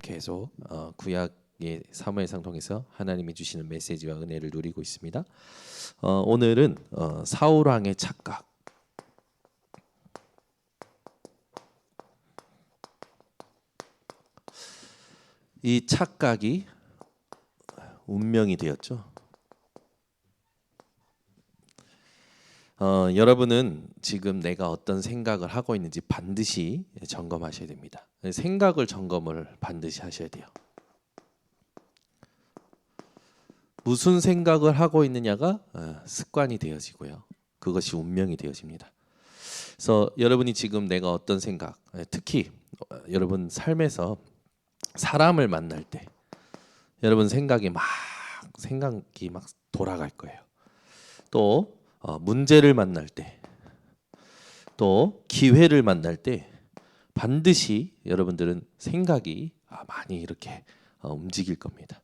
계속 구약의 사무엘상 통해서 하나님이 주시는 메시지와 은혜를 누리고 있습니다. 오늘은 사울 왕의 착각. 이 착각이 운명이 되었죠. 여러분은 지금 내가 어떤 생각을 하고 있는지 반드시 점검하셔야 됩니다. 생각을 점검을 반드시 하셔야 돼요. 무슨 생각을 하고 있느냐가 습관이 되어지고요. 그것이 운명이 되어집니다. 그래서 여러분이 지금 내가 어떤 생각, 특히 여러분 삶에서 사람을 만날 때 여러분 생각이 막 돌아갈 거예요. 또 문제를 만날 때, 또 기회를 만날 때 반드시 여러분들은 생각이 많이 이렇게 움직일 겁니다.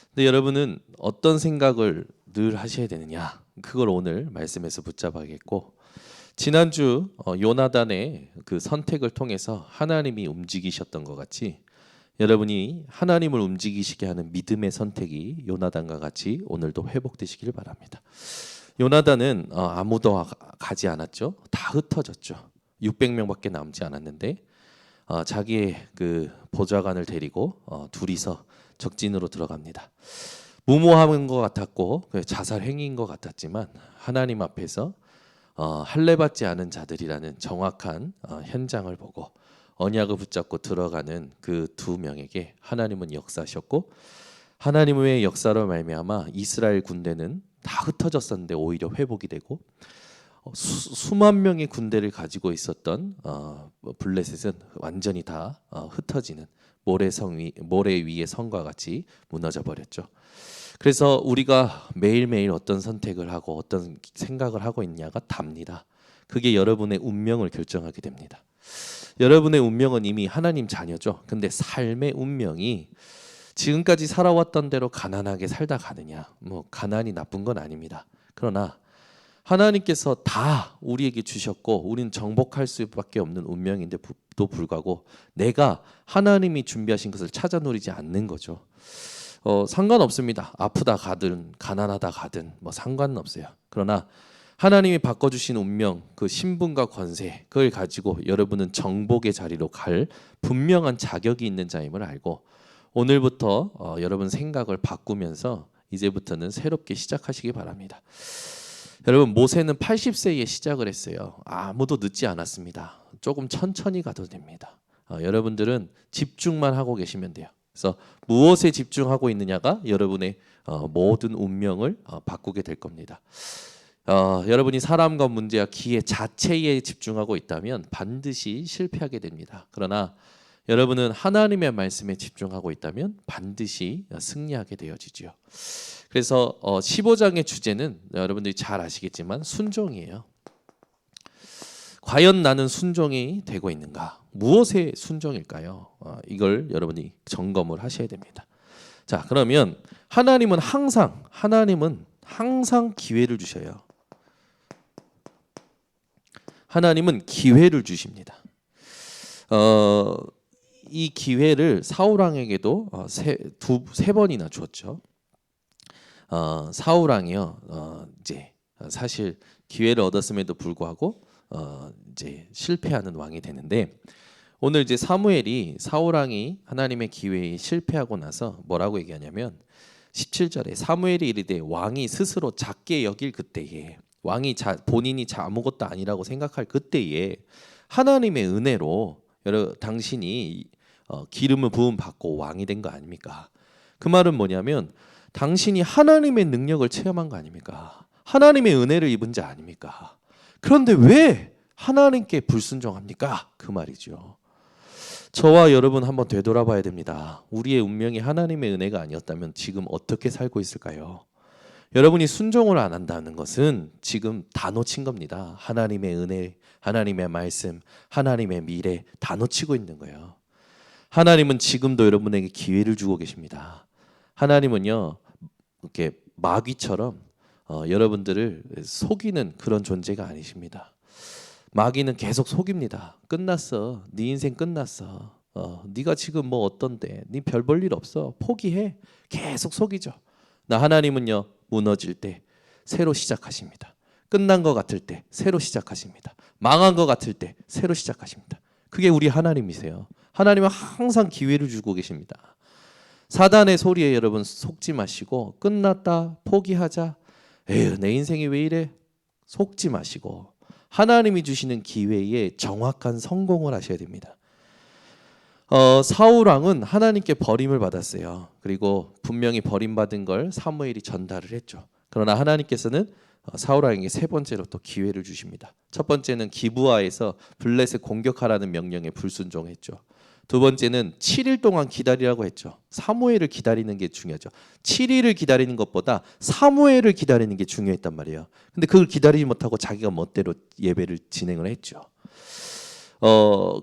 근데 여러분은 어떤 생각을 늘 하셔야 되느냐? 그걸 오늘 말씀에서 붙잡아야겠고, 지난주 요나단의 그 선택을 통해서 하나님이 움직이셨던 것 같이 여러분이 하나님을 움직이시게 하는 믿음의 선택이 요나단과 같이 오늘도 회복되시길 바랍니다. 요나단은 아무도 가지 않았죠. 다 흩어졌죠. 600명밖에 남지 않았는데 자기의 그 보좌관을 데리고 둘이서 적진으로 들어갑니다. 무모한 것 같았고 자살 행위인 것 같았지만 하나님 앞에서 할례받지 않은 자들이라는 정확한 현장을 보고 언약을 붙잡고 들어가는 그 두 명에게 하나님은 역사하셨고, 하나님의 역사로 말미암아 이스라엘 군대는 다 흩어졌었는데 오히려 회복이 되고, 수만 명의 군대를 가지고 있었던 블레셋은 완전히 다 흩어지는 모래 위의 성과 같이 무너져 버렸죠. 그래서 우리가 매일매일 어떤 선택을 하고 어떤 생각을 하고 있냐가 답니다. 그게 여러분의 운명을 결정하게 됩니다. 여러분의 운명은 이미 하나님 자녀죠. 근데 삶의 운명이 지금까지 살아왔던 대로 가난하게 살다 가느냐, 가난이 나쁜 건 아닙니다. 그러나 하나님께서 다 우리에게 주셨고 우리는 정복할 수밖에 없는 운명인데도 불구하고 내가 하나님이 준비하신 것을 찾아 누리지 않는 거죠. 상관없습니다. 아프다 가든 가난하다 가든 상관은 없어요. 그러나 하나님이 바꿔주신 운명, 그 신분과 권세, 그걸 가지고 여러분은 정복의 자리로 갈 분명한 자격이 있는 자임을 알고, 오늘부터 여러분 생각을 바꾸면서 이제부터는 새롭게 시작하시기 바랍니다. 여러분, 모세는 80세에 시작을 했어요. 아무도 늦지 않았습니다. 조금 천천히 가도 됩니다. 여러분들은 집중만 하고 계시면 돼요. 그래서 무엇에 집중하고 있느냐가 여러분의 모든 운명을 바꾸게 될 겁니다. 여러분이 사람과 문제와 기회 자체에 집중하고 있다면 반드시 실패하게 됩니다. 그러나 여러분은 하나님의 말씀에 집중하고 있다면 반드시 승리하게 되어지죠. 그래서 15장의 주제는 여러분들이 잘 아시겠지만 순종이에요. 과연 나는 순종이 되고 있는가? 무엇의 순종일까요? 이걸 여러분이 점검을 하셔야 됩니다. 자, 그러면 하나님은 항상 기회를 주셔요. 하나님은 기회를 주십니다. 이 기회를 사울 왕에게도 세 번이나 주었죠. 사울 왕이요, 이제 사실 기회를 얻었음에도 불구하고 이제 실패하는 왕이 되는데, 오늘 이제 사무엘이 사울 왕이 하나님의 기회에 실패하고 나서 뭐라고 얘기하냐면 17절에 사무엘이 이르되 왕이 스스로 작게 여길 그때에, 왕이 본인이 아무것도 아니라고 생각할 그때에 하나님의 은혜로 당신이 기름을 부음 받고 왕이 된 거 아닙니까? 그 말은 뭐냐면 당신이 하나님의 능력을 체험한 거 아닙니까? 하나님의 은혜를 입은 자 아닙니까? 그런데 왜 하나님께 불순종합니까? 그 말이죠. 저와 여러분 한번 되돌아봐야 됩니다. 우리의 운명이 하나님의 은혜가 아니었다면 지금 어떻게 살고 있을까요? 여러분이 순종을 안 한다는 것은 지금 다 놓친 겁니다. 하나님의 은혜, 하나님의 말씀, 하나님의 미래 다 놓치고 있는 거예요. 하나님은 지금도 여러분에게 기회를 주고 계십니다. 하나님은요, 이렇게 마귀처럼 여러분들을 속이는 그런 존재가 아니십니다. 마귀는 계속 속입니다. 끝났어. 네 인생 끝났어. 네가 지금 뭐 어떤데? 네 별 볼 일 없어. 포기해. 계속 속이죠. 나 하나님은요 무너질 때 새로 시작하십니다. 끝난 것 같을 때 새로 시작하십니다. 망한 것 같을 때 새로 시작하십니다. 그게 우리 하나님이세요. 하나님은 항상 기회를 주고 계십니다. 사단의 소리에 여러분 속지 마시고 끝났다 포기하자. 에휴 내 인생이 왜 이래? 속지 마시고 하나님이 주시는 기회에 정확한 성공을 하셔야 됩니다. 사울 왕은 하나님께 버림을 받았어요. 그리고 분명히 버림받은 걸 사무엘이 전달을 했죠. 그러나 하나님께서는 사울 왕에게 세 번째로 또 기회를 주십니다. 첫 번째는 기브아에서 블레셋 공격하라는 명령에 불순종했죠. 두 번째는 7일 동안 기다리라고 했죠. 사무엘을 기다리는 게 중요하죠. 7일을 기다리는 것보다 사무엘을 기다리는 게 중요했단 말이에요. 근데 그걸 기다리지 못하고 자기가 멋대로 예배를 진행을 했죠.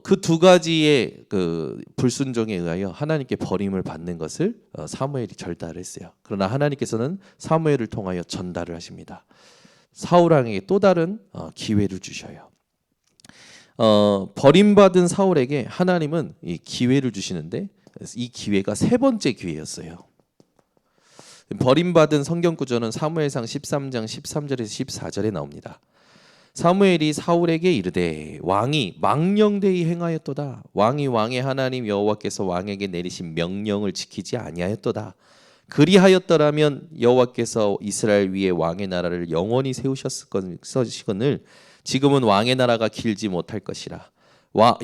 그 두 가지의 그 불순종에 의하여 하나님께 버림을 받는 것을 사무엘이 전달했어요. 그러나 하나님께서는 사무엘을 통하여 전달을 하십니다. 사울 왕에게 또 다른 기회를 주셔요. 버림받은 사울에게 하나님은 이 기회를 주시는데 이 기회가 세 번째 기회였어요. 버림받은 성경 구절은 사무엘상 13장 13절에서 14절에 나옵니다. 사무엘이 사울에게 이르되 왕이 망령되이 행하였도다. 왕이 왕의 하나님 여호와께서 왕에게 내리신 명령을 지키지 아니하였도다. 그리하였더라면 여호와께서 이스라엘 위에 왕의 나라를 영원히 세우셨으거늘 지금은 왕의 나라가 길지 못할 것이라.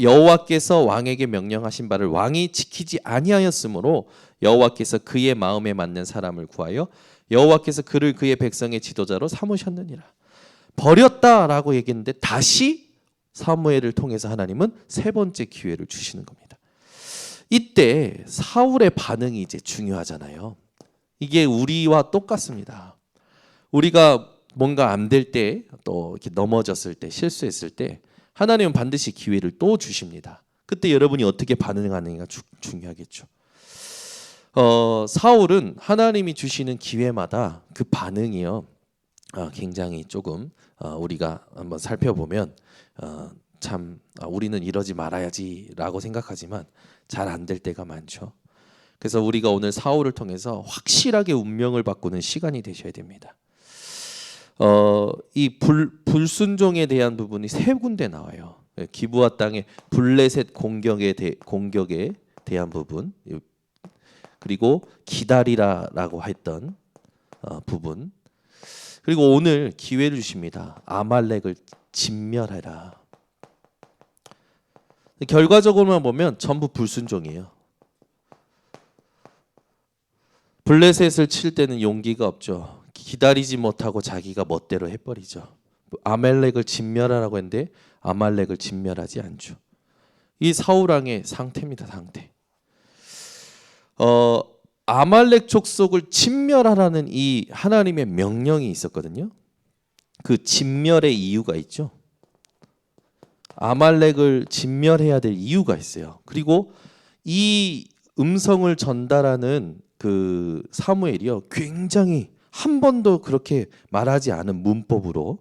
여호와께서 왕에게 명령하신 바를 왕이 지키지 아니하였으므로 여호와께서 그의 마음에 맞는 사람을 구하여 여호와께서 그를 그의 백성의 지도자로 삼으셨느니라. 버렸다라고 얘기했는데 다시 사무엘을 통해서 하나님은 세 번째 기회를 주시는 겁니다. 이때 사울의 반응이 이제 중요하잖아요. 이게 우리와 똑같습니다. 우리가 뭔가 안 될 때, 또 이렇게 넘어졌을 때, 실수했을 때 하나님은 반드시 기회를 또 주십니다. 그때 여러분이 어떻게 반응하느냐가 중요하겠죠. 사울은 하나님이 주시는 기회마다 그 반응이요. 굉장히 조금 우리가 한번 살펴보면 참 우리는 이러지 말아야지라고 생각하지만 잘 안 될 때가 많죠. 그래서 우리가 오늘 사울을 통해서 확실하게 운명을 바꾸는 시간이 되셔야 됩니다. 이 불순종에 대한 부분이 세 군데 나와요. 기브아 땅의 블레셋 공격에 대한 부분, 그리고 기다리라라고 했던 부분, 그리고 오늘 기회를 주십니다. 아말렉을 진멸하라. 결과적으로만 보면 전부 불순종이에요. 블레셋을 칠 때는 용기가 없죠. 기다리지 못하고 자기가 멋대로 해버리죠. 아말렉을 진멸하라고 했는데 아말렉을 진멸하지 않죠. 이 사울 왕의 상태입니다. 상태. 아말렉 족속을 진멸하라는 이 하나님의 명령이 있었거든요. 그 진멸의 이유가 있죠. 아말렉을 진멸해야 될 이유가 있어요. 그리고 이 음성을 전달하는 그 사무엘이요, 굉장히 한 번도 그렇게 말하지 않은 문법으로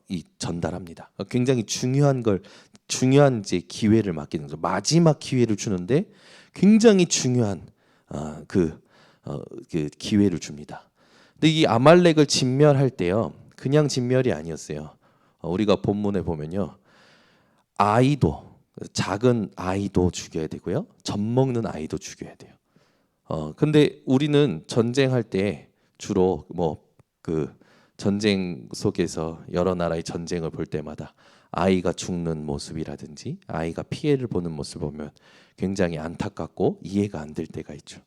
이 전달합니다. 굉장히 중요한 이제 기회를 맡기는 거죠. 마지막 기회를 주는데 굉장히 중요한 그 기회를 줍니다. 근데 이 아말렉을 진멸할 때요, 그냥 진멸이 아니었어요. 우리가 본문에 보면요, 아이도, 작은 아이도 죽여야 되고요, 젖먹는 아이도 죽여야 돼요. 근데 우리는 전쟁할 때 주로 그 전쟁 속에서 여러 나라의 전쟁을 볼 때마다 아이가 죽는 모습이라든지 아이가 피해를 보는 모습을 보면 굉장히 안타깝고 이해가 안 될 때가 있죠.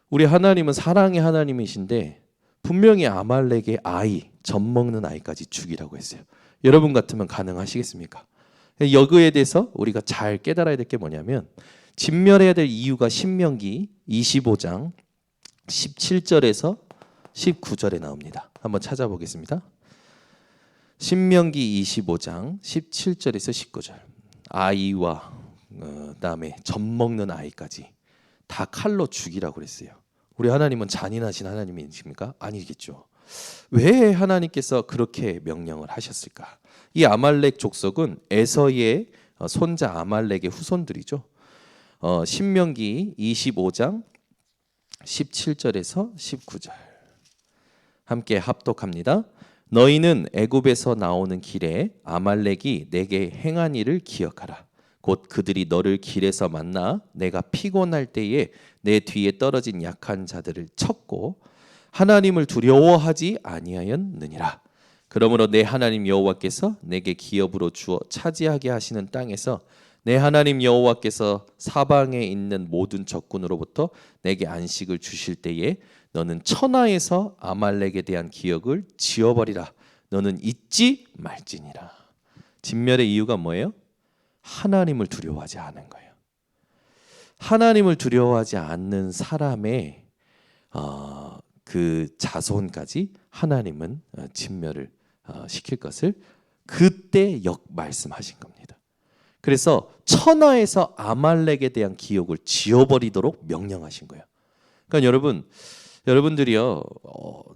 우리 하나님은 사랑의 하나님이신데 분명히 아말렉의 아이, 젖먹는 아이까지 죽이라고 했어요. 여러분 같으면 가능하시겠습니까? 여기에 대해서 우리가 잘 깨달아야 될 게 뭐냐면, 진멸해야 될 이유가 신명기 25장 17절에서 19절에 나옵니다. 한번 찾아보겠습니다. 신명기 25장 17절에서 19절. 아이와 그다음에 젖먹는 아이까지 다 칼로 죽이라고 그랬어요. 우리 하나님은 잔인하신 하나님이십니까? 아니겠죠. 왜 하나님께서 그렇게 명령을 하셨을까? 이 아말렉 족속은 에서의 손자 아말렉의 후손들이죠. 신명기 25장 17절에서 19절 함께 합독합니다. 너희는 애굽에서 나오는 길에 아말렉이 내게 행한 일을 기억하라. 곧 그들이 너를 길에서 만나 내가 피곤할 때에 내 뒤에 떨어진 약한 자들을 쳤고 하나님을 두려워하지 아니하였느니라. 그러므로 내 하나님 여호와께서 내게 기업으로 주어 차지하게 하시는 땅에서 내 하나님 여호와께서 사방에 있는 모든 적군으로부터 내게 안식을 주실 때에 너는 천하에서 아말렉에 대한 기억을 지워버리라. 너는 잊지 말지니라. 진멸의 이유가 뭐예요? 하나님을 두려워하지 않은 거예요. 하나님을 두려워하지 않는 사람의 그 자손까지 하나님은 진멸을 시킬 것을 그때 말씀하신 겁니다. 그래서 천하에서 아말렉에 대한 기억을 지워버리도록 명령하신 거예요. 그러니까 여러분들이요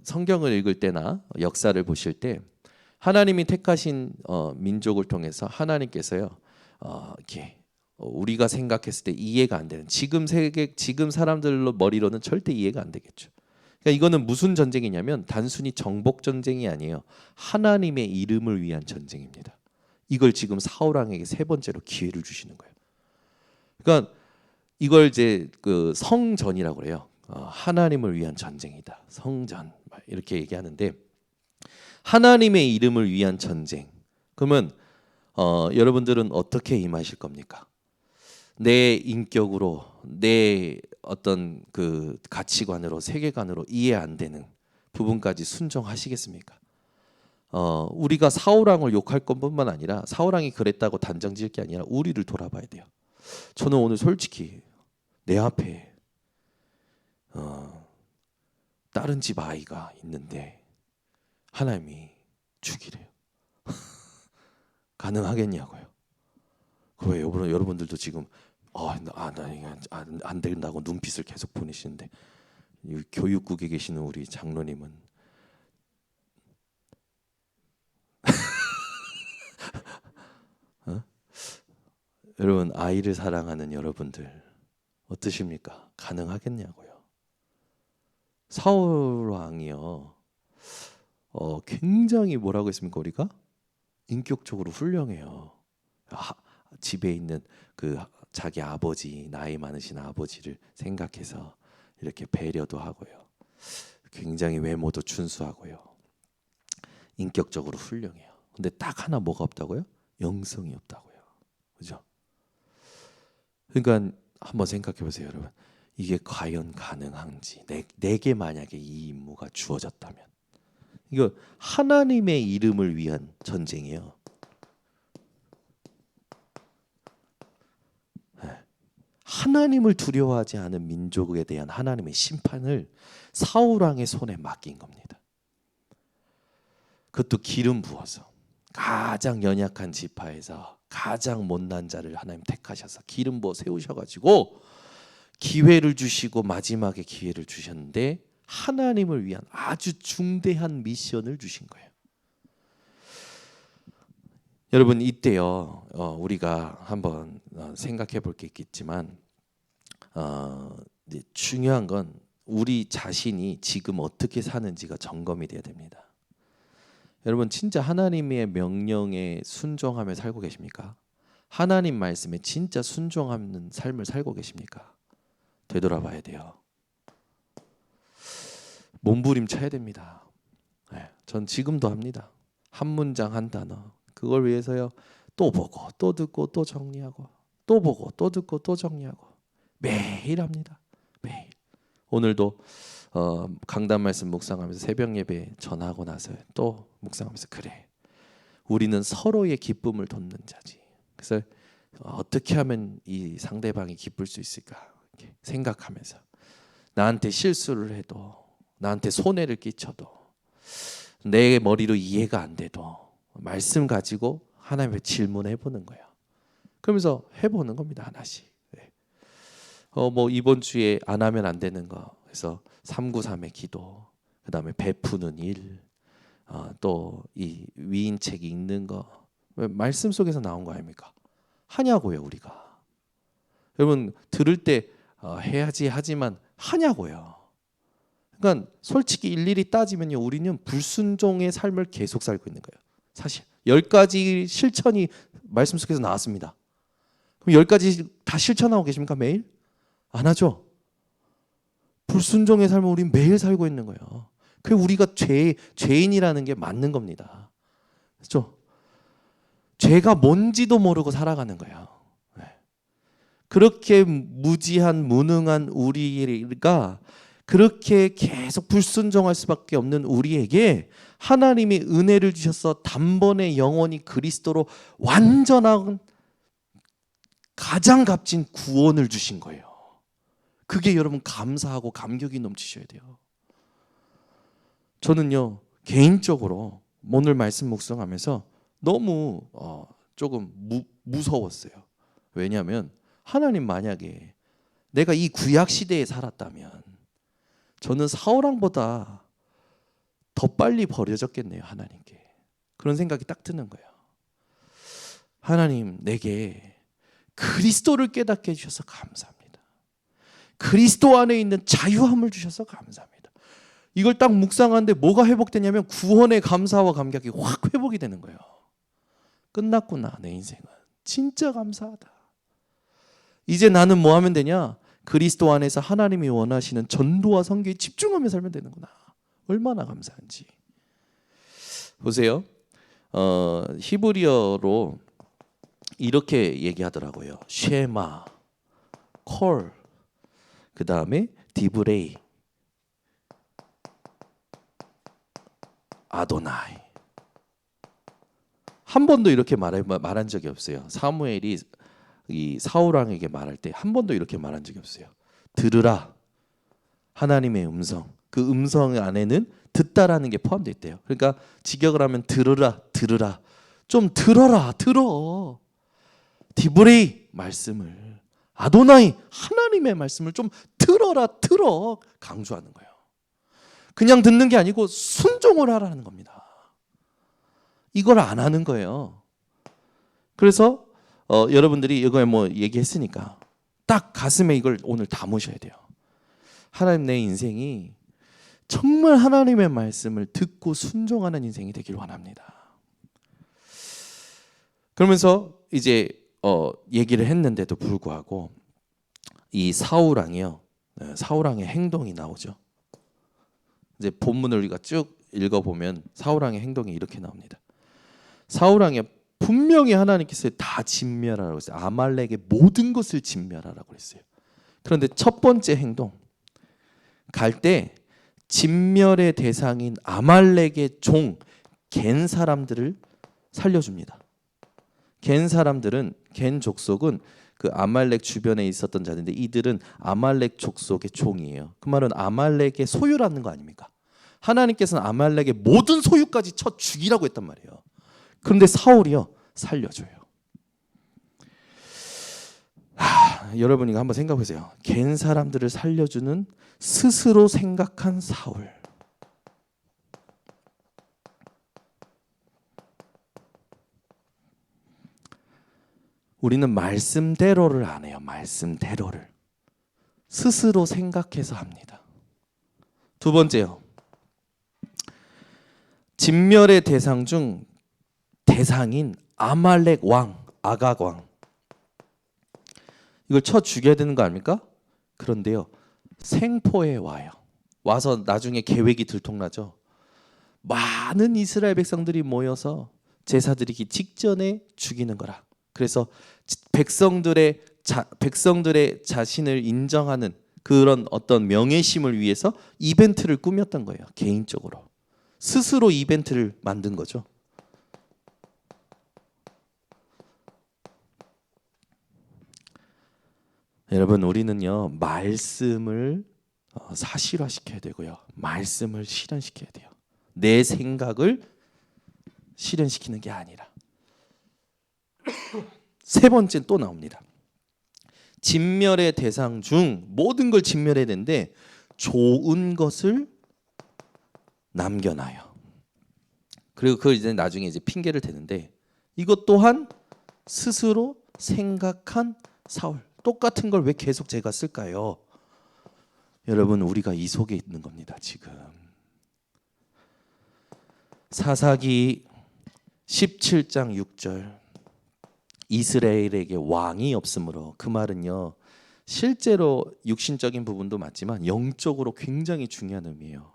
성경을 읽을 때나 역사를 보실 때 하나님이 택하신 민족을 통해서 하나님께서요 이렇게 우리가 생각했을 때 이해가 안 되는 지금 사람들로 머리로는 절대 이해가 안 되겠죠. 그러니까 이거는 무슨 전쟁이냐면 단순히 정복 전쟁이 아니에요. 하나님의 이름을 위한 전쟁입니다. 이걸 지금 사울 왕에게 세 번째로 기회를 주시는 거예요. 그러니까 이걸 이제 그 성전이라고 그래요. 하나님을 위한 전쟁이다. 성전 이렇게 얘기하는데 하나님의 이름을 위한 전쟁. 그러면 여러분들은 어떻게 임하실 겁니까? 내 인격으로 내 어떤 그 가치관으로 세계관으로 이해 안 되는 부분까지 순종하시겠습니까? 우리가 사울왕을 욕할 것뿐만 아니라 사울왕이 그랬다고 단정 지을 게 아니라 우리를 돌아봐야 돼요. 저는 오늘 솔직히 내 앞에 다른 집 아이가 있는데 하나님이 죽이래요. 가능하겠냐고요. 왜 여러분들도 지금 안 된다고 눈빛을 계속 보내시는데 교육국에 계시는 우리 장로님은 여러분 아이를 사랑하는 여러분들 어떠십니까? 가능하겠냐고요. 사울 왕이요 굉장히 뭐라고 했습니까? 우리가 인격적으로 훌륭해요. 집에 있는 그 자기 아버지 나이 많으신 아버지를 생각해서 이렇게 배려도 하고요. 굉장히 외모도 준수하고요. 인격적으로 훌륭해요. 근데 딱 하나 뭐가 없다고요? 영성이 없다고요. 그죠? 그러니까 한번 생각해 보세요, 여러분. 이게 과연 가능한지 내게 만약에 이 임무가 주어졌다면 이거 하나님의 이름을 위한 전쟁이에요. 하나님을 두려워하지 않은 민족에 대한 하나님의 심판을 사울 왕의 손에 맡긴 겁니다. 그것도 기름 부어서 가장 연약한 지파에서 가장 못난 자를 하나님 택하셔서 기름 부어 세우셔가지고 기회를 주시고 마지막에 기회를 주셨는데 하나님을 위한 아주 중대한 미션을 주신 거예요. 여러분 이때요 우리가 한번 생각해 볼 게 있겠지만 중요한 건 우리 자신이 지금 어떻게 사는지가 점검이 돼야 됩니다. 여러분 진짜 하나님의 명령에 순종하며 살고 계십니까? 하나님 말씀에 진짜 순종하는 삶을 살고 계십니까? 되돌아봐야 돼요. 몸부림쳐야 됩니다. 전 지금도 합니다. 한 문장 한 단어 그걸 위해서요 또 보고 또 듣고 또 정리하고 또 보고 또 듣고 또 정리하고 매일 합니다. 매일. 오늘도 강단 말씀 묵상하면서 새벽 예배 전하고 나서 또 묵상하면서 그래 우리는 서로의 기쁨을 돕는 자지. 그래서 어떻게 하면 이 상대방이 기쁠 수 있을까 이렇게 생각하면서 나한테 실수를 해도 나한테 손해를 끼쳐도 내 머리로 이해가 안 돼도 말씀 가지고 하나님께 질문해 보는 거예요. 그러면서 해보는 겁니다 하나씩. 뭐 이번 주에 안 하면 안 되는 거 그래서 393의 기도 그다음에 베푸는 일 또 이 위인책 읽는 거 말씀 속에서 나온 거 아닙니까? 하냐고요 우리가. 여러분 들을 때 해야지 하지만 하냐고요. 그러니까 솔직히 일일이 따지면요, 우리는 불순종의 삶을 계속 살고 있는 거예요. 사실 10가지 실천이 말씀 속에서 나왔습니다. 그럼 10가지 다 실천하고 계십니까? 매일? 안 하죠. 불순종의 삶을 우리는 매일 살고 있는 거예요. 그 우리가 죄인이라는 게 맞는 겁니다. 그렇죠? 죄가 뭔지도 모르고 살아가는 거예요. 그렇게 무지한 무능한 우리가 그렇게 계속 불순종할 수밖에 없는 우리에게 하나님이 은혜를 주셔서 단번에 영원히 그리스도로 완전한 가장 값진 구원을 주신 거예요. 그게 여러분 감사하고 감격이 넘치셔야 돼요. 저는요 개인적으로 오늘 말씀 묵상하면서 너무 조금 무서웠어요. 왜냐하면 하나님 만약에 내가 이 구약 시대에 살았다면 저는 사울왕보다 더 빨리 버려졌겠네요. 하나님께. 그런 생각이 딱 드는 거예요. 하나님 내게 그리스도를 깨닫게 해주셔서 감사합니다. 그리스도 안에 있는 자유함을 주셔서 감사합니다. 이걸 딱 묵상하는데 뭐가 회복되냐면 구원의 감사와 감격이 확 회복이 되는 거예요. 끝났구나 내 인생은. 진짜 감사하다. 이제 나는 뭐 하면 되냐? 그리스도 안에서 하나님이 원하시는 전도와 선교에 집중하며 살면 되는구나. 얼마나 감사한지. 보세요. 히브리어로 이렇게 얘기하더라고요. 쉐마, 콜, 그 다음에 디브레이, 아도나이. 한 번도 이렇게 말한 적이 없어요. 사무엘이 이 사울왕에게 말할 때 한 번도 이렇게 말한 적이 없어요. 들으라 하나님의 음성. 그 음성 안에는 듣다라는 게 포함되어 있대요. 그러니까 직역을 하면 들으라 들으라. 좀 들어라 들어. 디브레이 말씀을, 아도나이 하나님의 말씀을 좀 들어라 들어 강조하는 거예요. 그냥 듣는 게 아니고 순종을 하라는 겁니다. 이걸 안 하는 거예요. 그래서 여러분들이 이거에 뭐 얘기했으니까 딱 가슴에 이걸 오늘 담으셔야 돼요. 하나님 내 인생이 정말 하나님의 말씀을 듣고 순종하는 인생이 되길 원합니다. 그러면서 이제 얘기를 했는데도 불구하고 이 사울왕이요, 사울왕의 행동이 나오죠. 이제 본문을 우리가 쭉 읽어보면 사울왕의 행동이 이렇게 나옵니다. 사울왕이 분명히 하나님께서 다 진멸하라고 했어요. 아말렉의 모든 것을 진멸하라고 했어요. 그런데 첫 번째 행동, 갈 때 진멸의 대상인 아말렉의 종 겐 사람들을 살려줍니다. 겐 사람들은, 겐 족속은 그 아말렉 주변에 있었던 자들인데 이들은 아말렉 족속의 종이에요. 그 말은 아말렉의 소유라는 거 아닙니까? 하나님께서는 아말렉의 모든 소유까지 쳐 죽이라고 했단 말이에요. 그런데 사울이요 살려줘요. 여러분이 한번 생각해 보세요. 겐 사람들을 살려주는 스스로 생각한 사울. 우리는 말씀대로를 안 해요. 말씀대로를 스스로 생각해서 합니다. 두 번째요. 진멸의 대상 중 대상인 아말렉 왕, 아각 왕. 이걸 쳐 죽여야 되는 거 아닙니까? 그런데요. 생포에 와요. 와서 나중에 계획이 들통나죠. 많은 이스라엘 백성들이 모여서 제사 드리기 직전에 죽이는 거라. 그래서 백성들의 자신을 인정하는 그런 어떤 명예심을 위해서 이벤트를 꾸몄던 거예요. 개인적으로. 스스로 이벤트를 만든 거죠. 여러분 우리는요 말씀을 사실화시켜야 되고요. 말씀을 실현시켜야 돼요. 내 생각을 실현시키는 게 아니라. 세 번째 또 나옵니다. 진멸의 대상 중 모든 걸 진멸해야 되는데 좋은 것을 남겨놔요. 그리고 그걸 이제 나중에 이제 핑계를 대는데 이것 또한 스스로 생각한 사울. 똑같은 걸 왜 계속 제가 쓸까요? 여러분, 우리가 이 속에 있는 겁니다. 지금 사사기 17장 6절 이스라엘에게 왕이 없으므로, 그 말은요 실제로 육신적인 부분도 맞지만 영적으로 굉장히 중요한 의미예요.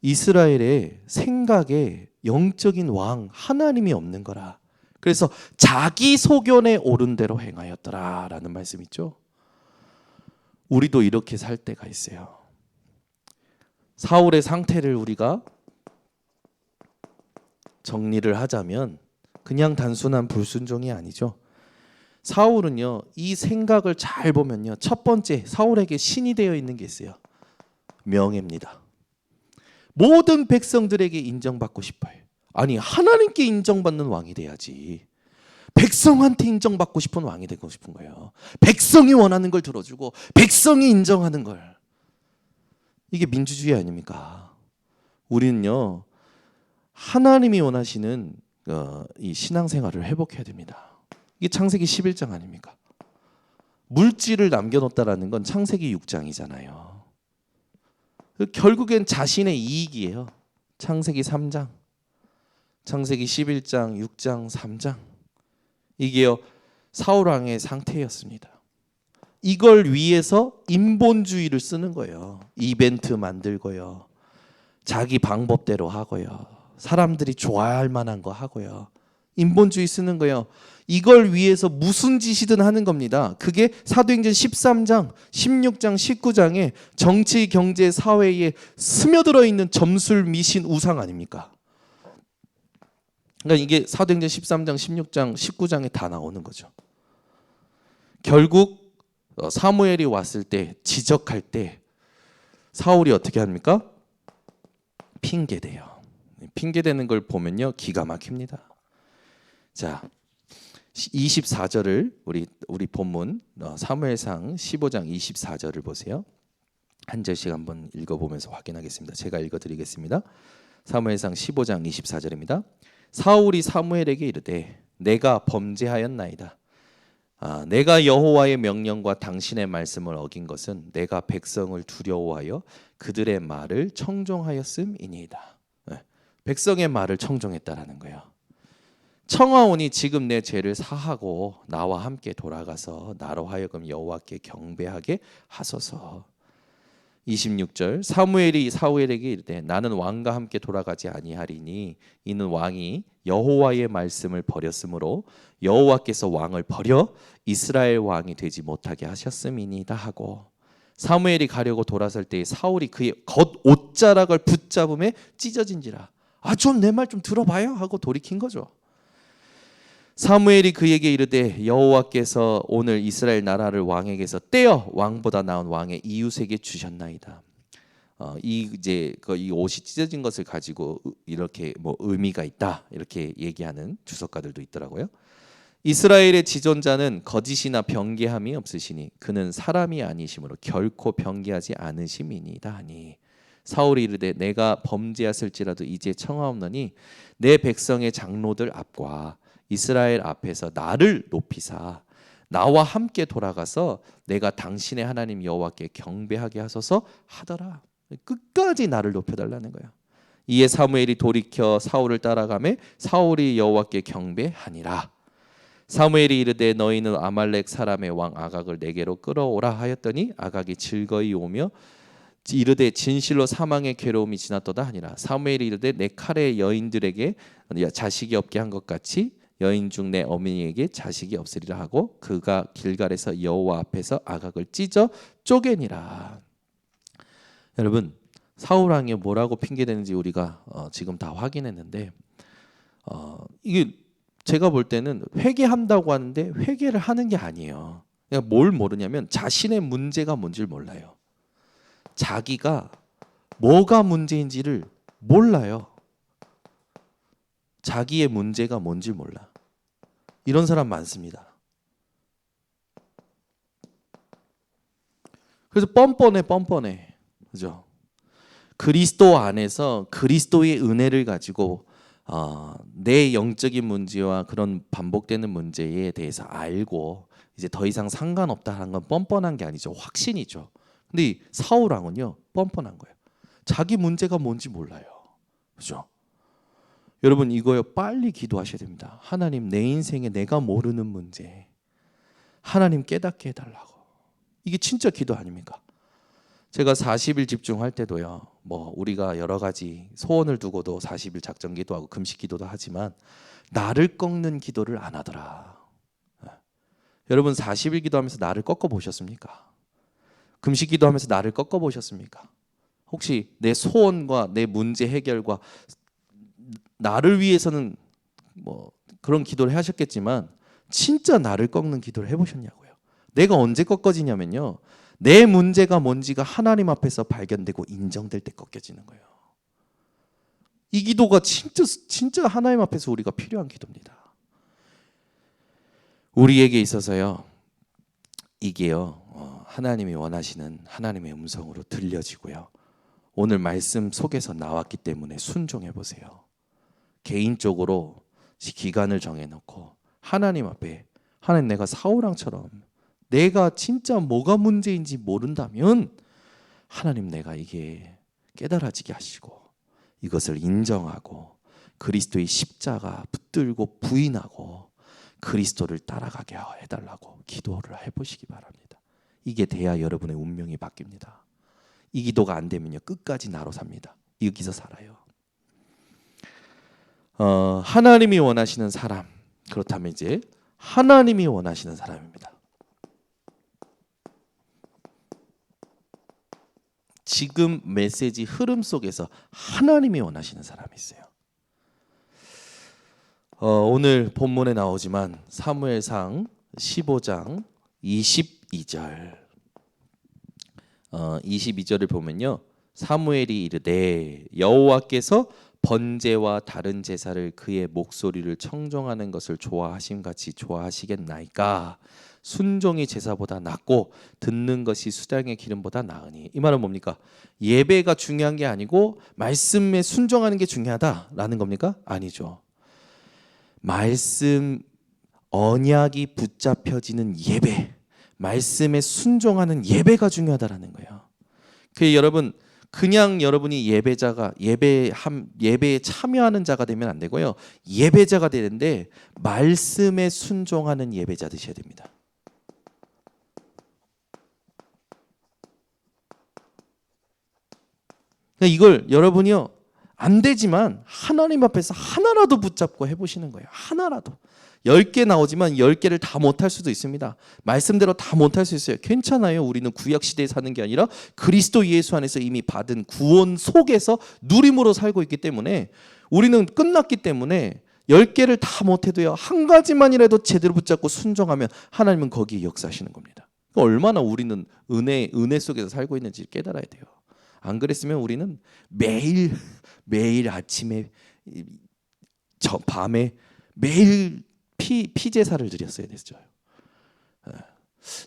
이스라엘의 생각에 영적인 왕 하나님이 없는 거라. 그래서 자기 소견에 옳은 대로 행하였더라라는 말씀 있죠. 우리도 이렇게 살 때가 있어요. 사울의 상태를 우리가 정리를 하자면 그냥 단순한 불순종이 아니죠. 사울은요 이 생각을 잘 보면요, 첫 번째 사울에게 신이 되어 있는 게 있어요. 명예입니다. 모든 백성들에게 인정받고 싶어요. 아니, 하나님께 인정받는 왕이 돼야지. 백성한테 인정받고 싶은 왕이 되고 싶은 거예요. 백성이 원하는 걸 들어주고 백성이 인정하는 걸. 이게 민주주의 아닙니까? 우리는요 하나님이 원하시는 이 신앙생활을 회복해야 됩니다. 이게 창세기 11장 아닙니까? 물질을 남겨놓다라는 건 창세기 6장이잖아요. 결국엔 자신의 이익이에요. 창세기 3장, 창세기 11장, 6장, 3장. 이게요 사울 왕의 상태였습니다. 이걸 위해서 인본주의를 쓰는 거예요. 이벤트 만들고요, 자기 방법대로 하고요, 사람들이 좋아할 만한 거 하고요, 인본주의 쓰는 거예요. 이걸 위해서 무슨 짓이든 하는 겁니다. 그게 사도행전 13장, 16장, 19장에 정치, 경제, 사회에 스며들어 있는 점술, 미신, 우상 아닙니까? 그러니까 이게 사도행전 13장, 16장, 19장에 다 나오는 거죠. 결국 사무엘이 왔을 때, 지적할 때 사울이 어떻게 합니까? 핑계대요. 핑계대는 걸 보면요 기가 막힙니다. 자, 24절을 우리 본문 사무엘상 15장 24절을 보세요. 한 절씩 한번 읽어보면서 확인하겠습니다. 제가 읽어드리겠습니다. 사무엘상 15장 24절입니다. 사울이 사무엘에게 이르되 내가 범죄하였나이다. 내가 여호와의 명령과 당신의 말씀을 어긴 것은 내가 백성을 두려워하여 그들의 말을 청종하였음이니이다. 백성의 말을 청종했다라는 거예요. 청하오니 지금 내 죄를 사하고 나와 함께 돌아가서 나로 하여금 여호와께 경배하게 하소서. 26절 사무엘이 사울에게 이르되 나는 왕과 함께 돌아가지 아니하리니 이는 왕이 여호와의 말씀을 버렸으므로 여호와께서 왕을 버려 이스라엘 왕이 되지 못하게 하셨음이니이다 하고, 사무엘이 가려고 돌아설 때 사울이 그의 겉 옷자락을 붙잡음에 찢어진지라. 좀 내 말 좀 들어봐요 하고 돌이킨 거죠. 사무엘이 그에게 이르되 여호와께서 오늘 이스라엘 나라를 왕에게서 떼어 왕보다 나은 왕의 이웃에게 주셨나이다. 이 옷이 찢어진 것을 가지고 이렇게 뭐 의미가 있다 이렇게 얘기하는 주석가들도 있더라고요. 이스라엘의 지존자는 거짓이나 변개함이 없으시니 그는 사람이 아니심으로 결코 변개하지 않으심이니이다 하니, 사울이 이르되 내가 범죄하였을지라도 이제 청하옵노니 내 백성의 장로들 앞과 이스라엘 앞에서 나를 높이사 나와 함께 돌아가서 내가 당신의 하나님 여호와께 경배하게 하소서 하더라. 끝까지 나를 높여달라는 거야. 이에 사무엘이 돌이켜 사울을 따라가매 사울이 여호와께 경배하니라. 사무엘이 이르되 너희는 아말렉 사람의 왕 아각을 내게로 끌어오라 하였더니 아각이 즐거이 오며 이르되 진실로 사망의 괴로움이 지났도다 하니라. 사무엘이 이르되 내 칼에 여인들에게 자식이 없게 한 것 같이 여인 중 내 어머니에게 자식이 없으리라 하고 그가 길갈에서 여호와 앞에서 아각을 찢어 쪼개니라. 여러분, 사울 왕이 뭐라고 핑계대는지 우리가 지금 다 확인했는데 이게 제가 볼 때는 회개한다고 하는데 회개를 하는 게 아니에요. 그러니까 뭘 모르냐면 자신의 문제가 뭔지를 몰라요. 자기가 뭐가 문제인지를 몰라요. 자기의 문제가 뭔지 몰라. 이런 사람 많습니다. 그래서 뻔뻔해. 그죠? 그리스도 안에서 그리스도의 은혜를 가지고 내 영적인 문제와 그런 반복되는 문제에 대해서 알고 이제 더 이상 상관없다는 건 뻔뻔한 게 아니죠. 확신이죠. 근데 이 사울 왕은요 뻔뻔한 거예요. 자기 문제가 뭔지 몰라요. 그죠? 여러분 이거요 빨리 기도하셔야 됩니다. 하나님 내 인생에 내가 모르는 문제 하나님 깨닫게 해달라고. 이게 진짜 기도 아닙니까? 제가 40일 집중할 때도요. 뭐 우리가 여러 가지 소원을 두고도 40일 작정 기도하고 금식 기도도 하지만 나를 꺾는 기도를 안 하더라. 여러분 40일 기도하면서 나를 꺾어 보셨습니까? 금식 기도하면서 나를 꺾어 보셨습니까? 혹시 내 소원과 내 문제 해결과 나를 위해서는 뭐 그런 기도를 하셨겠지만 진짜 나를 꺾는 기도를 해보셨냐고요. 내가 언제 꺾어지냐면요. 내 문제가 뭔지가 하나님 앞에서 발견되고 인정될 때 꺾여지는 거예요. 이 기도가 진짜 하나님 앞에서 우리가 필요한 기도입니다. 우리에게 있어서요. 이게요. 하나님이 원하시는 하나님의 음성으로 들려지고요. 오늘 말씀 속에서 나왔기 때문에 순종해 보세요. 개인적으로 기간을 정해놓고 하나님 앞에 하나님 내가 사울왕처럼 내가 진짜 뭐가 문제인지 모른다면 하나님 내가 이게 깨달아지게 하시고 이것을 인정하고 그리스도의 십자가 붙들고 부인하고 그리스도를 따라가게 해달라고 기도를 해보시기 바랍니다. 이게 돼야 여러분의 운명이 바뀝니다. 이 기도가 안 되면요 끝까지 나로 삽니다. 여기서 살아요. 하나님이 원하시는 사람 그렇다면 이제 하나님이 원하시는 사람입니다. 지금 메시지 흐름 속에서 하나님이 원하시는 사람이 있어요. 오늘 본문에 나오지만 사무엘상 15장 22절 22절을 보면요. 사무엘이 이르되 여호와께서 번제와 다른 제사를 그의 목소리를 청종하는 것을 좋아하심같이 좋아하시겠나이까. 순종이 제사보다 낫고 듣는 것이 수당의 기름보다 나으니. 이 말은 뭡니까? 예배가 중요한 게 아니고 말씀에 순종하는 게 중요하다라는 겁니까? 아니죠. 말씀 언약이 붙잡혀지는 예배, 말씀에 순종하는 예배가 중요하다라는 거예요. 그 여러분 그냥 여러분이 예배에 참여하는 자가 되면 안 되고요. 예배자가 되는데 말씀에 순종하는 예배자 되셔야 됩니다. 그러니까 이걸 여러분이요 안 되지만 하나님 앞에서 하나라도 붙잡고 해보시는 거예요. 하나라도. 10개 나오지만 10개를 다 못할 수도 있습니다. 말씀대로 다 못할 수 있어요. 괜찮아요. 우리는 구약시대에 사는 게 아니라 그리스도 예수 안에서 이미 받은 구원 속에서 누림으로 살고 있기 때문에 우리는 끝났기 때문에 10개를 다 못해도요. 한 가지만이라도 제대로 붙잡고 순종하면 하나님은 거기에 역사하시는 겁니다. 얼마나 우리는 은혜 속에서 살고 있는지 깨달아야 돼요. 안 그랬으면 우리는 매일 아침에 밤에 매일 피제사를 드렸어야 됐죠.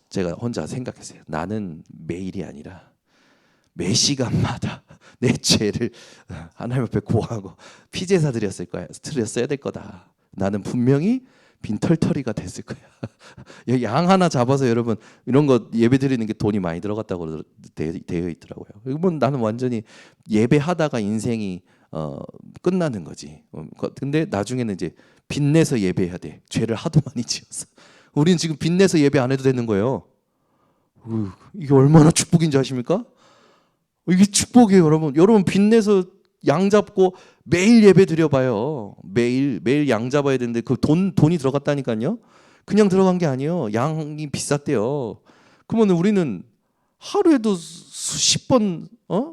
제가 혼자 생각했어요. 나는 매일이 아니라 매 시간마다 내 죄를 하나님 앞에 고하고 피제사 드렸어야 될 거다. 나는 분명히 빈털터리가 됐을 거야. 양 하나 잡아서 여러분 이런 거 예배 드리는 게 돈이 많이 들어갔다고 되어 있더라고요. 그러면 나는 완전히 예배하다가 인생이 끝나는 거지. 근데 나중에는 이제 빚내서 예배해야 돼. 죄를 하도 많이 지어서. 우리는 지금 빚내서 예배 안 해도 되는 거예요. 이게 얼마나 축복인지 아십니까? 이게 축복이에요, 여러분. 여러분 빚내서 양 잡고 매일 예배 드려봐요. 매일 양 잡아야 되는데 그 돈이 들어갔다니까요. 그냥 들어간 게 아니에요. 양이 비쌌대요. 그러면 우리는 하루에도 수십 번,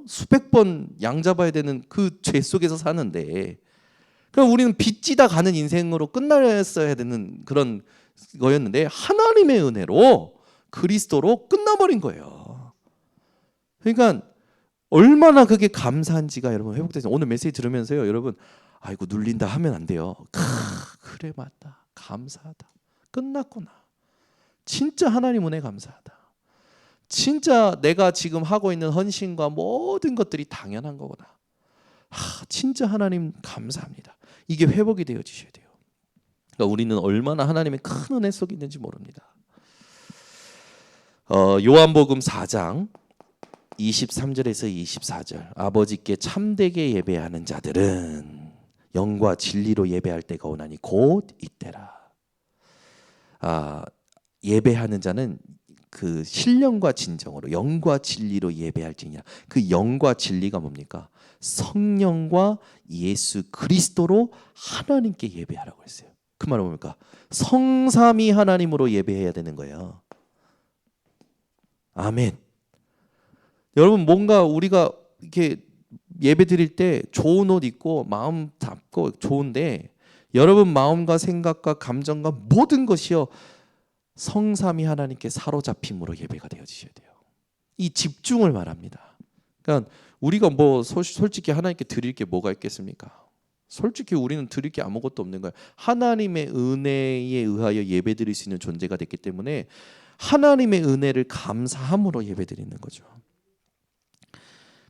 수백 번 양 잡아야 되는 그 죄 속에서 사는데, 그럼 우리는 빚지다 가는 인생으로 끝났어야 되는 그런 거였는데 하나님의 은혜로 그리스도로 끝나버린 거예요. 그러니까 얼마나 그게 감사한지가 여러분 회복돼서 오늘 메시지 들으면서요, 여러분 아이고 눌린다 하면 안 돼요. 그래 맞다, 감사하다, 끝났구나. 진짜 하나님 은혜 감사하다. 진짜 내가 지금 하고 있는 헌신과 모든 것들이 당연한 거구나. 진짜 하나님 감사합니다. 이게 회복이 되어지셔야 돼요. 그러니까 우리는 얼마나 하나님의 큰 은혜 속에 있는지 모릅니다. 요한복음 4장 23절에서 24절. 아버지께 참되게 예배하는 자들은 영과 진리로 예배할 때가 오나니 곧 이때라. 예배하는 자는 그 신령과 진정으로 영과 진리로 예배할지니라. 그 영과 진리가 뭡니까? 성령과 예수 그리스도로 하나님께 예배하라고 했어요. 그 말은 뭡니까? 성삼위 하나님으로 예배해야 되는 거예요. 아멘. 여러분, 뭔가 우리가 이렇게 예배 드릴 때 좋은 옷 입고 마음 잡고 좋은데, 여러분 마음과 생각과 감정과 모든 것이요 성삼위 하나님께 사로잡힘으로 예배가 되어지셔야 돼요. 이 집중을 말합니다. 그러니까 우리가 뭐 솔직히 하나님께 드릴 게 뭐가 있겠습니까? 솔직히 우리는 드릴 게 아무것도 없는 거예요. 하나님의 은혜에 의하여 예배 드릴 수 있는 존재가 됐기 때문에 하나님의 은혜를 감사함으로 예배 드리는 거죠.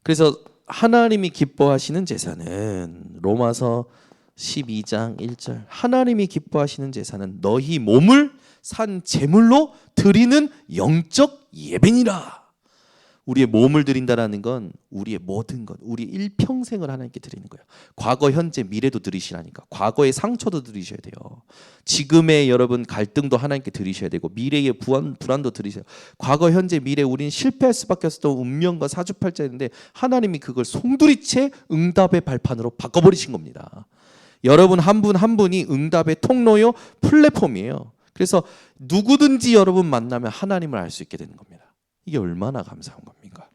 그래서 하나님이 기뻐하시는 제사는 로마서 12장 1절, 하나님이 기뻐하시는 제사는 너희 몸을 산 제물로 드리는 영적 예배니라. 우리의 몸을 드린다라는 건 우리의 모든 것, 우리 일평생을 하나님께 드리는 거예요. 과거, 현재, 미래도 드리시라니까. 과거의 상처도 드리셔야 돼요. 지금의 여러분 갈등도 하나님께 드리셔야 되고, 미래의 불안도 드리셔야 돼요. 과거, 현재, 미래 우리는 실패할 수밖에 없었던 운명과 사주팔자인데 하나님이 그걸 송두리째 응답의 발판으로 바꿔버리신 겁니다. 여러분 한 분 한 분이 응답의 통로요, 플랫폼이에요. 그래서 누구든지 여러분 만나면 하나님을 알 수 있게 되는 겁니다. 이게 얼마나 감사한 겁니까?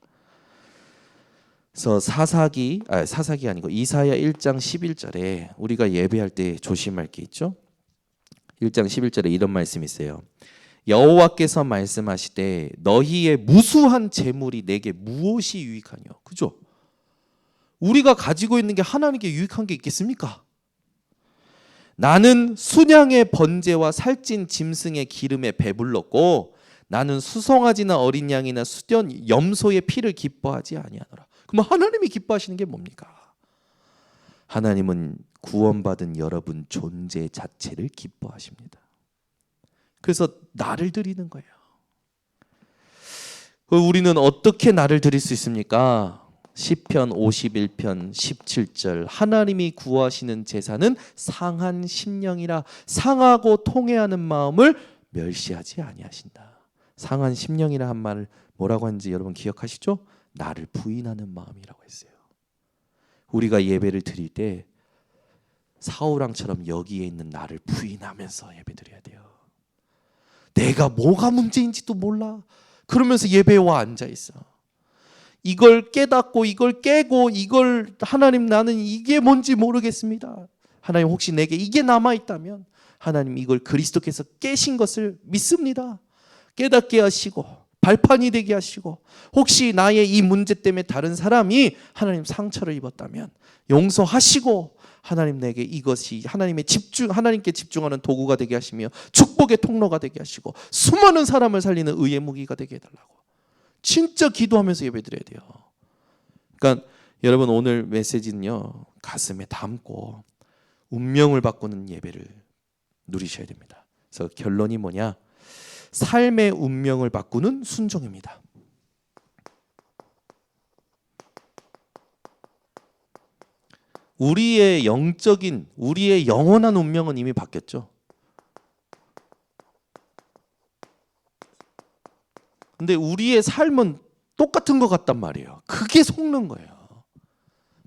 그래서 사사기 아니고 이사야 1장 11절에 우리가 예배할 때 조심할 게 있죠. 1장 11절에 이런 말씀이 있어요. 여호와께서 말씀하시되 너희의 무수한 재물이 내게 무엇이 유익하뇨? 그죠? 우리가 가지고 있는 게 하나님께 유익한 게 있겠습니까? 나는 순양의 번제와 살찐 짐승의 기름에 배불렀고 나는 수송아지나 어린 양이나 수견 염소의 피를 기뻐하지 아니하노라. 그럼 하나님이 기뻐하시는 게 뭡니까? 하나님은 구원받은 여러분 존재 자체를 기뻐하십니다. 그래서 나를 드리는 거예요. 우리는 어떻게 나를 드릴 수 있습니까? 시편 51편 17절, 하나님이 구하시는 제사는 상한 심령이라. 상하고 통회하는 마음을 멸시하지 아니하신다. 상한 심령이라 한 말을 뭐라고 하는지 여러분 기억하시죠? 나를 부인하는 마음이라고 했어요. 우리가 예배를 드릴 때 사울왕처럼 여기에 있는 나를 부인하면서 예배 드려야 돼요. 내가 뭐가 문제인지도 몰라. 그러면서 예배에 와 앉아 있어. 이걸 깨닫고 이걸 깨고 이걸 하나님 나는 이게 뭔지 모르겠습니다. 하나님 혹시 내게 이게 남아있다면 하나님 이걸 그리스도께서 깨신 것을 믿습니다. 깨닫게 하시고 발판이 되게 하시고, 혹시 나의 이 문제 때문에 다른 사람이 하나님 상처를 입었다면 용서하시고 하나님 내게 이것이 하나님께 집중하는 도구가 되게 하시며 축복의 통로가 되게 하시고 수많은 사람을 살리는 의의 무기가 되게 해달라고 진짜 기도하면서 예배드려야 돼요. 그러니까 여러분 오늘 메시지는요 가슴에 담고 운명을 바꾸는 예배를 누리셔야 됩니다. 그래서 결론이 뭐냐? 삶의 운명을 바꾸는 순종입니다. 우리의 영적인, 우리의 영원한 운명은 이미 바뀌었죠. 근데 우리의 삶은 똑같은 것 같단 말이에요. 그게 속는 거예요.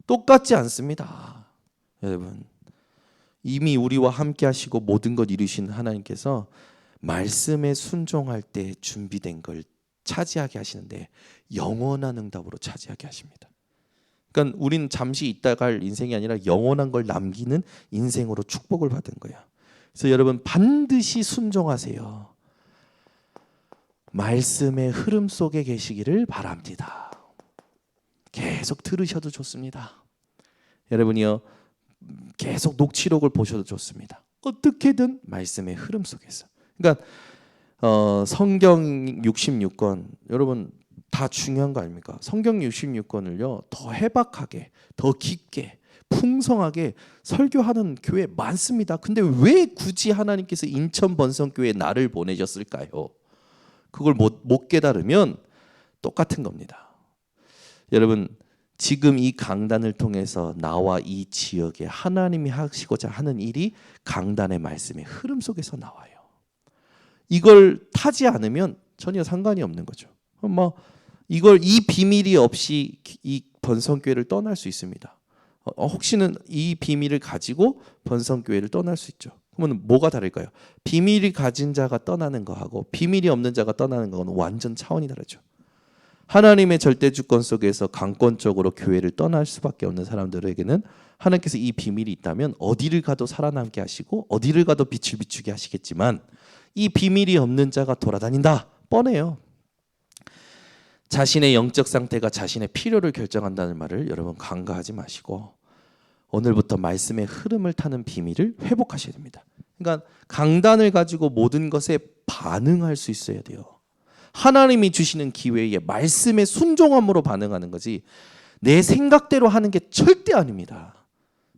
똑같지 않습니다. 여러분, 이미 우리와 함께 하시고 모든 것 이루신 하나님께서 말씀에 순종할 때 준비된 걸 차지하게 하시는데 영원한 응답으로 차지하게 하십니다. 그러니까 우리는 잠시 있다 갈 인생이 아니라 영원한 걸 남기는 인생으로 축복을 받은 거예요. 그래서 여러분 반드시 순종하세요. 말씀의 흐름 속에 계시기를 바랍니다. 계속 들으셔도 좋습니다. 여러분이요 계속 녹취록을 보셔도 좋습니다. 어떻게든 말씀의 흐름 속에서. 그러니까 성경 66권 여러분 다 중요한 거 아닙니까? 성경 66권을요 더 해박하게, 더 깊게, 풍성하게 설교하는 교회 많습니다. 근데 왜 굳이 하나님께서 인천 번성교회에 나를 보내셨을까요? 그걸 못 깨달으면 똑같은 겁니다. 여러분, 지금 이 강단을 통해서 나와 이 지역에 하나님이 하시고자 하는 일이 강단의 말씀의 흐름 속에서 나와요. 이걸 타지 않으면 전혀 상관이 없는 거죠. 이 비밀이 없이 이 번성교회를 떠날 수 있습니다. 혹시는 이 비밀을 가지고 번성교회를 떠날 수 있죠. 그러면 뭐가 다를까요? 비밀이 가진 자가 떠나는 거하고 비밀이 없는 자가 떠나는 거는 완전 차원이 다르죠. 하나님의 절대 주권 속에서 강권적으로 교회를 떠날 수밖에 없는 사람들에게는 하나님께서 이 비밀이 있다면 어디를 가도 살아남게 하시고 어디를 가도 빛을 비추게 하시겠지만, 이 비밀이 없는 자가 돌아다닌다, 뻔해요. 자신의 영적 상태가 자신의 필요를 결정한다는 말을 여러분 간과하지 마시고 오늘부터 말씀의 흐름을 타는 비밀을 회복하셔야 됩니다. 그러니까 강단을 가지고 모든 것에 반응할 수 있어야 돼요. 하나님이 주시는 기회에 말씀의 순종함으로 반응하는 거지 내 생각대로 하는 게 절대 아닙니다.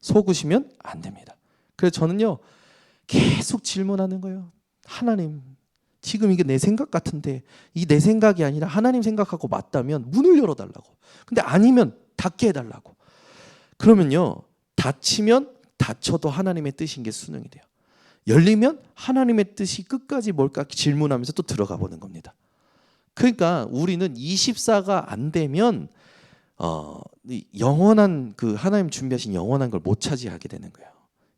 속으시면 안 됩니다. 그래서 저는요 계속 질문하는 거예요. 하나님, 지금 이게 내 생각 같은데 이 내 생각이 아니라 하나님 생각하고 맞다면 문을 열어달라고. 근데 아니면 닫게 해달라고. 그러면요, 닫히면 닫혀도 하나님의 뜻인 게 수능이 돼요. 열리면 하나님의 뜻이 끝까지 뭘까 질문하면서 또 들어가 보는 겁니다. 그러니까 우리는 24가 안 되면 영원한 그 하나님 준비하신 영원한 걸 못 차지하게 되는 거예요.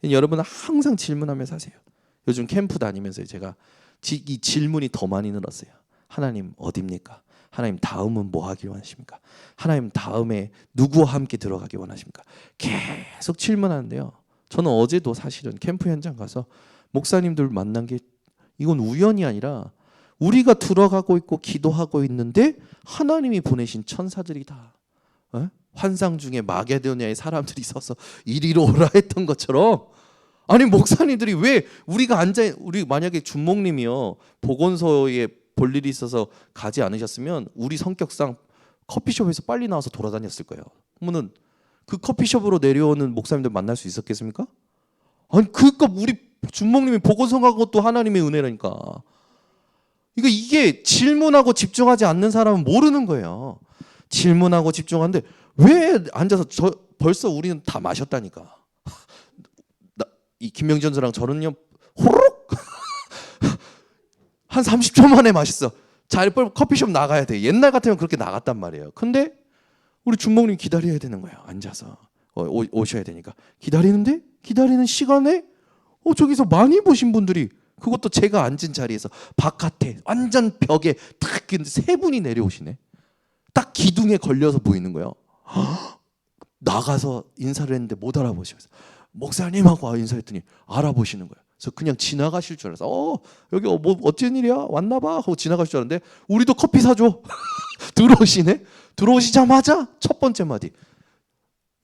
여러분은 항상 질문하면서 하세요. 요즘 캠프 다니면서 제가 이 질문이 더 많이 늘었어요. 하나님 어디입니까? 하나님 다음은 뭐 하길 원하십니까? 하나님 다음에 누구와 함께 들어가길 원하십니까? 계속 질문하는데요. 저는 어제도 사실은 캠프 현장 가서 목사님들 만난 게 이건 우연이 아니라 우리가 들어가고 있고 기도하고 있는데 하나님이 보내신 천사들이다. 환상 중에 마게도냐의 사람들이 서서 이리로 오라 했던 것처럼, 아니 목사님들이 왜 우리가 우리 만약에 준목님이요 보건소에 볼 일이 있어서 가지 않으셨으면 우리 성격상 커피숍에서 빨리 나와서 돌아다녔을 거예요. 그러면은 그 커피숍으로 내려오는 목사님들 만날 수 있었겠습니까? 아니 그러니까 우리 준목님이 보건소 가고 또 하나님의 은혜라니까. 이게 질문하고 집중하지 않는 사람은 모르는 거예요. 질문하고 집중하는데 왜 앉아서 벌써 우리는 다 마셨다니까. 이 김명진 전사랑 저는요 호로록 한 30초 만에 마셨어. 자, 빨리 커피숍 나가야 돼. 옛날 같으면 그렇게 나갔단 말이에요. 근데 우리 준목님 기다려야 되는 거예요. 앉아서 오셔야 되니까 기다리는데 기다리는 시간에 저기서 많이 보신 분들이, 그것도 제가 앉은 자리에서 바깥에 완전 벽에 딱 세 분이 내려오시네. 딱 기둥에 걸려서 보이는 거예요. 나가서 인사를 했는데 못 알아보시면서 목사님하고 인사했더니 알아보시는 거예요. 그래서 그냥 지나가실 줄 알았어. 여기 뭐 어쩐 일이야? 왔나 봐 하고 지나가실 줄 알았는데 우리도 커피 사줘. 들어오시네. 들어오시자마자 첫 번째 마디,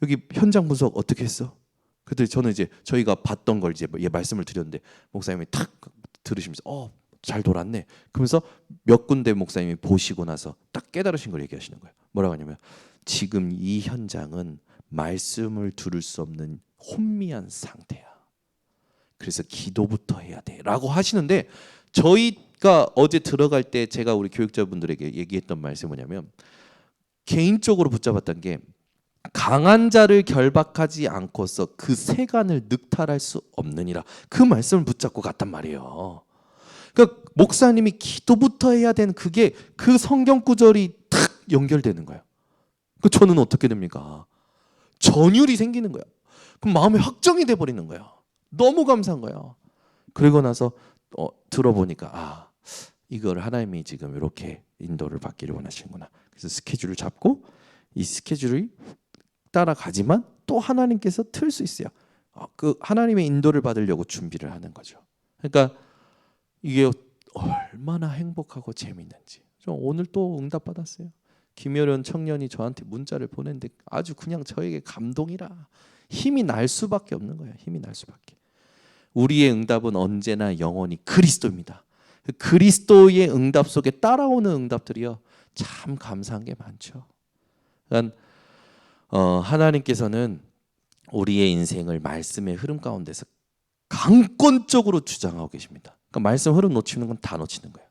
여기 현장 분석 어떻게 했어? 그때 저는 이제 저희가 봤던 걸 이제 말씀을 드렸는데 목사님이 탁 들으시면서 잘 돌았네. 그러면서 몇 군데 목사님이 보시고 나서 딱 깨달으신 걸 얘기하시는 거예요. 뭐라고 하냐면 지금 이 현장은 말씀을 들을 수 없는 혼미한 상태야. 그래서 기도부터 해야 돼 라고 하시는데, 저희가 어제 들어갈 때 제가 우리 교육자분들에게 얘기했던 말씀이 뭐냐면, 개인적으로 붙잡았던 게 강한 자를 결박하지 않고서 그 세간을 늑탈할 수 없느니라, 그 말씀을 붙잡고 갔단 말이에요. 그러니까 목사님이 기도부터 해야 되는 그게 그 성경 구절이 탁 연결되는 거예요. 그 저는 어떻게 됩니까? 전율이 생기는 거예요. 그럼 마음에 확정이 돼 버리는 거예요. 너무 감사한 거예요. 그러고 나서 들어보니까 이걸 하나님이 지금 이렇게 인도를 받기를 원하시는구나. 그래서 스케줄을 잡고 이 스케줄이 따라가지만 또 하나님께서 틀 수 있어요. 그 하나님의 인도를 받으려고 준비를 하는 거죠. 그러니까 이게 얼마나 행복하고 재밌는지. 저 오늘 또 응답 받았어요. 김효련 청년이 저한테 문자를 보냈는데 아주 그냥 저에게 감동이라 힘이 날 수밖에 없는 거예요. 힘이 날 수밖에. 우리의 응답은 언제나 영원히 그리스도입니다. 그리스도의 응답 속에 따라오는 응답들이요 참 감사한 게 많죠. 그러니까 하나님께서는 우리의 인생을 말씀의 흐름 가운데서 강권적으로 주장하고 계십니다. 그러니까 말씀 흐름 놓치는 건 다 놓치는 거예요.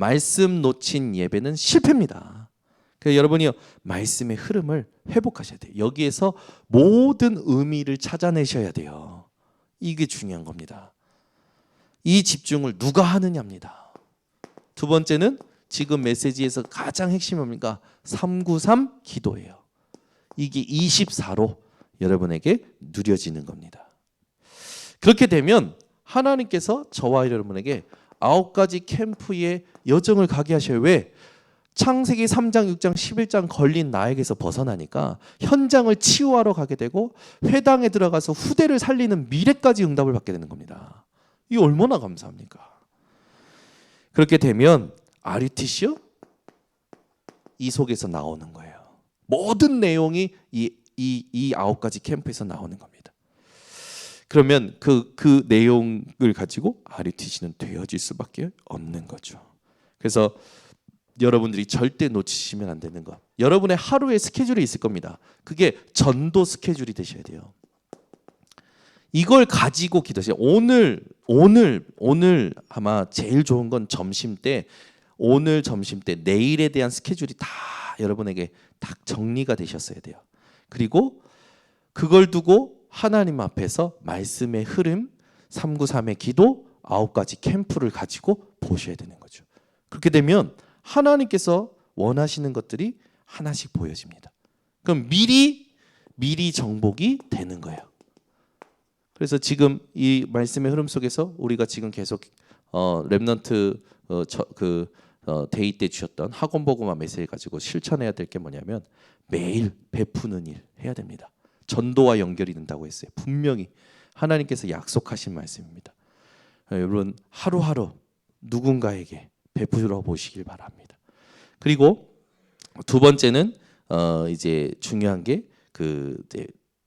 말씀 놓친 예배는 실패입니다. 그래서 여러분이요, 말씀의 흐름을 회복하셔야 돼요. 여기에서 모든 의미를 찾아내셔야 돼요. 이게 중요한 겁니다. 이 집중을 누가 하느냐입니다. 두 번째는 지금 메시지에서 가장 핵심이 뭡니까? 393 기도예요. 이게 24로 여러분에게 누려지는 겁니다. 그렇게 되면 하나님께서 저와 여러분에게 9가지 캠프의 여정을 가게 하셔요. 왜? 창세기 3장, 6장, 11장 걸린 나에게서 벗어나니까 현장을 치유하러 가게 되고 회당에 들어가서 후대를 살리는 미래까지 응답을 받게 되는 겁니다. 이 얼마나 감사합니까? 그렇게 되면 RUTC요? 이 속에서 나오는 거예요. 모든 내용이 이 9가지 캠프에서 나오는 겁니다. 그러면 그 내용을 가지고 RUTC는 되어질 수밖에 없는 거죠. 그래서 여러분들이 절대 놓치시면 안 되는 것. 여러분의 하루의 스케줄이 있을 겁니다. 그게 전도 스케줄이 되셔야 돼요. 이걸 가지고 기도하세요. 오늘 아마 제일 좋은 건 점심 때, 오늘 점심 때 내일에 대한 스케줄이 다 여러분에게 딱 정리가 되셨어야 돼요. 그리고 그걸 두고 하나님 앞에서 말씀의 흐름, 393의 기도, 9가지 캠프를 가지고 보셔야 되는 거죠. 그렇게 되면 하나님께서 원하시는 것들이 하나씩 보여집니다. 그럼 미리 정복이 되는 거예요. 그래서 지금 이 말씀의 흐름 속에서 우리가 지금 계속 렘넌트 데이 때 주셨던 학원 복음화 메시지 가지고 실천해야 될 게 뭐냐면 매일 베푸는 일 해야 됩니다. 전도와 연결이 된다고 했어요. 분명히 하나님께서 약속하신 말씀입니다. 여러분 하루하루 누군가에게 베풀어 보시길 바랍니다. 그리고 두 번째는 이제 중요한 게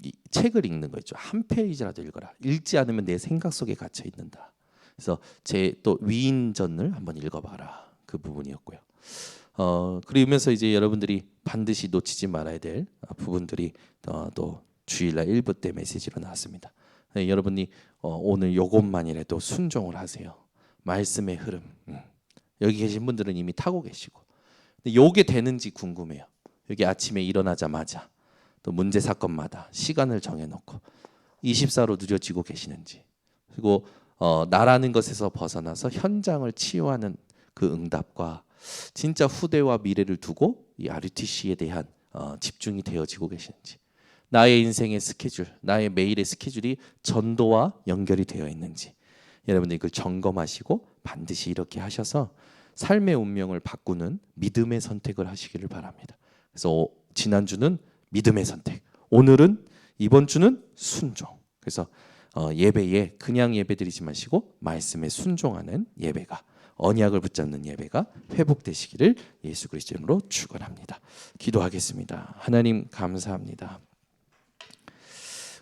이 책을 읽는 거 있죠. 한 페이지라도 읽어라. 읽지 않으면 내 생각 속에 갇혀 있는다. 그래서 제 또 위인전을 한번 읽어봐라. 그 부분이었고요. 그러면서 이제 여러분들이 반드시 놓치지 말아야 될 부분들이 또 주일날 1부 때 메시지로 나왔습니다. 여러분이 오늘 요것만이라도 순종을 하세요. 말씀의 흐름. 여기 계신 분들은 이미 타고 계시고, 근데 요게 되는지 궁금해요. 여기 아침에 일어나자마자 또 문제 사건마다 시간을 정해놓고 24로 누려지고 계시는지, 그리고 나라는 것에서 벗어나서 현장을 치유하는 그 응답과 진짜 후대와 미래를 두고 이 RUTC에 대한 집중이 되어지고 계시는지, 나의 인생의 스케줄, 나의 매일의 스케줄이 전도와 연결이 되어 있는지, 여러분들 이걸 점검하시고 반드시 이렇게 하셔서 삶의 운명을 바꾸는 믿음의 선택을 하시기를 바랍니다. 그래서 지난주는 믿음의 선택, 오늘은 이번 주는 순종. 그래서 예배에 그냥 예배드리지 마시고 말씀에 순종하는 예배가, 언약을 붙잡는 예배가 회복되시기를 예수 그리스도 이름으로 축원합니다. 기도하겠습니다. 하나님 감사합니다.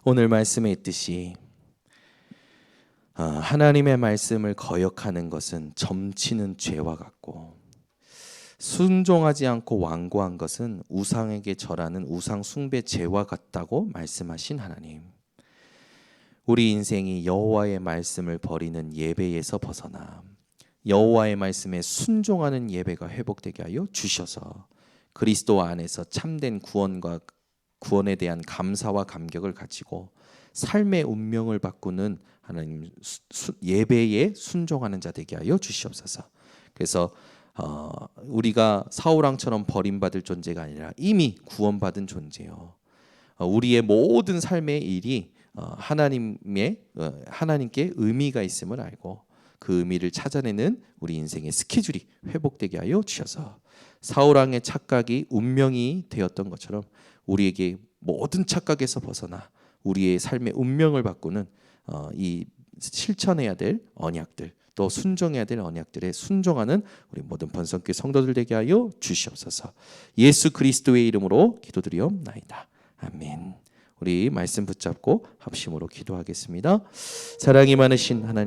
오늘 말씀에 있듯이 하나님의 말씀을 거역하는 것은 점치는 죄와 같고, 순종하지 않고 완고한 것은 우상에게 절하는 우상 숭배 죄와 같다고 말씀하신 하나님, 우리 인생이 여호와의 말씀을 버리는 예배에서 벗어나 여호와의 말씀에 순종하는 예배가 회복되게 하여 주셔서 그리스도 안에서 참된 구원에 대한 감사와 감격을 가지고 삶의 운명을 바꾸는 하나님 예배에 순종하는 자 되게 하여 주시옵소서. 그래서 우리가 사울왕처럼 버림받을 존재가 아니라 이미 구원받은 존재요. 우리의 모든 삶의 일이 하나님께 의미가 있음을 알고 그 의미를 찾아내는 우리 인생의 스케줄이 회복되게 하여 주셔서 사울왕의 착각이 운명이 되었던 것처럼 우리에게 모든 착각에서 벗어나 우리의 삶의 운명을 바꾸는 이 실천해야 될 언약들, 또 순종해야 될 언약들에 순종하는 우리 모든 번성교회 성도들 되게 하여 주시옵소서. 예수 그리스도의 이름으로 기도드리옵나이다. 아멘. 우리 말씀 붙잡고 합심으로 기도하겠습니다. 사랑이 많으신 하나님,